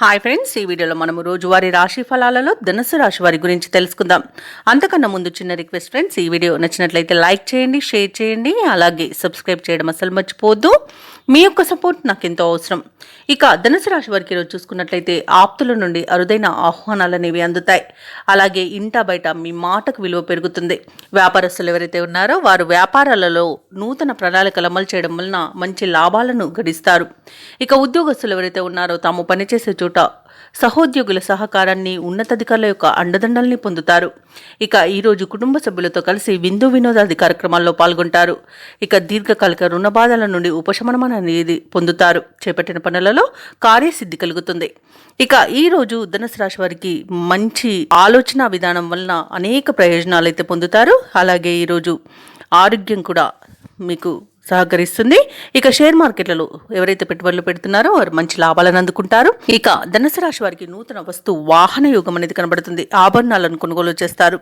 Hi friends, ఈ వీడియోలో మనము రోజువారీ రాశి ఫలాలలో ధనుసు రాశి వారి గురించి తెలుసుకుందాం. అంతకన్నా ముందు చిన్న రిక్వెస్ట్ ఫ్రెండ్స్, ఈ వీడియో నచ్చినట్లయితే లైక్ చేయండి, షేర్ చేయండి, అలాగే సబ్స్క్రైబ్ చేయడం అసలు మర్చిపోవద్దు. మీ యొక్క సపోర్ట్ నాకు ఎంతో అవసరం. ఇక ధనుసు రాశి వారికి ఈరోజు చూసుకున్నట్లయితే ఆప్తుల నుండి అరుదైన ఆహ్వానాలు అనేవి అందుతాయి. అలాగే ఇంటా బయట మీ మాటకు విలువ పెరుగుతుంది. వ్యాపారస్తులు ఎవరైతే ఉన్నారో వారు వ్యాపారాలలో నూతన ప్రణాళికలు అమలు చేయడం వలన మంచి లాభాలను గడిస్తారు. ఇక ఉద్యోగస్తులు ఎవరైతే ఉన్నారో తాము పనిచేసే చోట సహోద్యోగుల సహకారాన్ని, ఉన్నతాధికారుల యొక్క అండదండల్ని పొందుతారు. ఇక ఈరోజు కుటుంబ సభ్యులతో కలిసి విందు వినోదాది కార్యక్రమాల్లో పాల్గొంటారు. ఇక దీర్ఘకాలిక రుణ బాధల నుండి ఉపశమనం అనేది పొందుతారు. చేపట్టిన పనులలో కార్యసిద్ధి కలుగుతుంది. ఇక ఈ రోజు ధనుసు రాశి వారికి మంచి ఆలోచన విధానం వలన అనేక ప్రయోజనాలు అయితే పొందుతారు. అలాగే ఈరోజు ఆరోగ్యం కూడా మీకు సహకరిస్తుంది. ఇక షేర్ మార్కెట్లలో ఎవరైతే పెట్టుబడులు పెడుతున్నారో వారు మంచి లాభాలను అందుకుంటారు. ఇక ధనుసు రాశి వారికి నూతన వస్తు వాహన యోగం అనేది కనబడుతుంది. ఆభరణాలను కొనుగోలు చేస్తారు.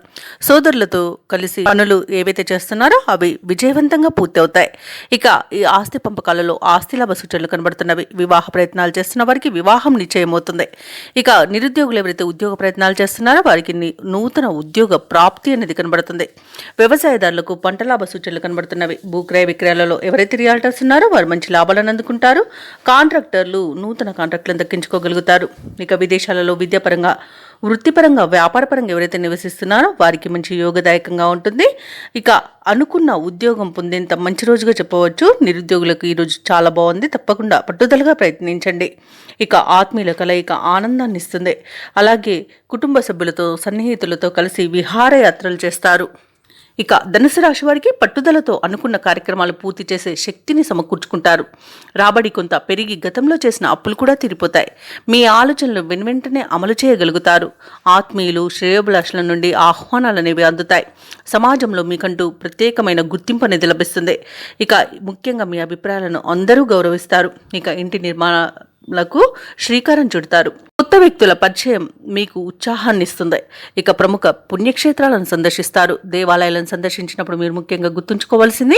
సోదరులతో కలిసి పనులు ఏవైతే చేస్తున్నారో అవి విజయవంతంగా పూర్తి అవుతాయి. ఇక ఈ ఆస్తి పంపకాలలో ఆస్తి లాభ సూచనలు కనబడుతున్నవి. వివాహ ప్రయత్నాలు చేస్తున్న వారికి వివాహం నిశ్చయమవుతుంది. ఇక నిరుద్యోగులు ఎవరైతే ఉద్యోగ ప్రయత్నాలు చేస్తున్నారో వారికి నూతన ఉద్యోగ ప్రాప్తి అనేది కనబడుతుంది. వ్యవసాయదారులకు పంట లాభ సూచనలు కనబడుతున్నవి. భూక్రయ విక్రయాలలో ఎవరైతే రియాల్టర్స్ ఉన్నారో వారు మంచి లాభాలను అందుకుంటారు. కాంట్రాక్టర్లు నూతన కాంట్రాక్టులను దక్కించుకోగలుగుతారు. ఇక విదేశాలలో విద్యాపరంగా, వృత్తిపరంగా, వ్యాపారపరంగా ఎవరైతే నివసిస్తున్నారో వారికి మంచి యోగదాయకంగా ఉంటుంది. ఇక అనుకున్న ఉద్యోగం పొందేంత మంచి రోజుగా చెప్పవచ్చు. నిరుద్యోగులకు ఈరోజు చాలా బాగుంది. తప్పకుండా పట్టుదలగా ప్రయత్నించండి. ఇక ఆత్మీయుల కలయిక ఆనందాన్ని ఇస్తుంది. అలాగే కుటుంబ సభ్యులతో, సన్నిహితులతో కలిసి విహారయాత్రలు చేస్తారు. ఇక ధనుసు రాశి వారికి పట్టుదలతో అనుకున్న కార్యక్రమాలు పూర్తి చేసే శక్తిని సమకూర్చుకుంటారు. రాబడి కొంత పెరిగి గతంలో చేసిన అప్పులు కూడా తీరిపోతాయి. మీ ఆలోచనలు వెనువెంటనే అమలు చేయగలుగుతారు. ఆత్మీయులు, శ్రేయోభిలాషుల నుండి ఆహ్వానాలు అనేవి అందుతాయి. సమాజంలో మీకంటూ ప్రత్యేకమైన గుర్తింపు అనేది లభిస్తుంది. ఇక ముఖ్యంగా మీ అభిప్రాయాలను అందరూ గౌరవిస్తారు. ఇక ఇంటి నిర్మాణాలకు శ్రీకారం చుడతారు. కొత్త వ్యక్తుల పరిచయం మీకు ఉత్సాహాన్ని ఇస్తుంది. ఇక ప్రముఖ పుణ్యక్షేత్రాలను సందర్శిస్తారు. దేవాలయాలను సందర్శించినప్పుడు మీరు ముఖ్యంగా గుర్తుంచుకోవాల్సింది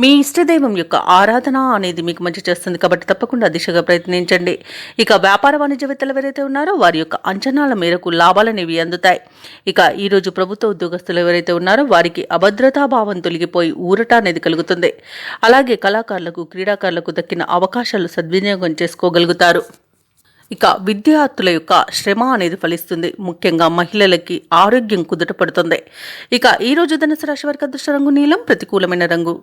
మీ ఇష్టదైవం యొక్క ఆరాధన అనేది మీకు మంచి చేస్తుంది. కాబట్టి తప్పకుండా దిశగా ప్రయత్నించండి. ఇక వ్యాపార వాణిజ్యవేత్తలు ఎవరైతే ఉన్నారో వారి యొక్క అంచనాల మేరకు లాభాలనేవి అందుతాయి. ఇక ఈరోజు ప్రభుత్వ ఉద్యోగస్తులు ఎవరైతే ఉన్నారో వారికి అభద్రతాభావం తొలగిపోయి ఊరట అనేది కలుగుతుంది. అలాగే కళాకారులకు, క్రీడాకారులకు దక్కిన అవకాశాలు సద్వినియోగం చేసుకోగలుగుతారు. ఇక విద్యార్థుల యొక్క శ్రమ అనేది ఫలిస్తుంది. ముఖ్యంగా మహిళలకి ఆరోగ్యం కుదుట పడుతుంది. ఇక ఈ రోజు ధనుసు రాశి వారికి అదృష్ట రంగు నీలం, ప్రతికూలమైన రంగు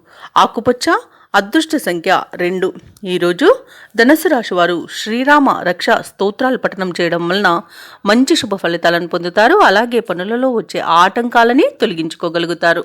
ఆకుపచ్చ, అదృష్ట సంఖ్య 2. ఈరోజు ధనుసు రాశి వారు శ్రీరామ రక్ష స్తోత్రాలు పఠనం చేయడం వలన మంచి శుభ ఫలితాలను పొందుతారు. అలాగే పనులలో వచ్చే ఆటంకాలని తొలగించుకోగలుగుతారు.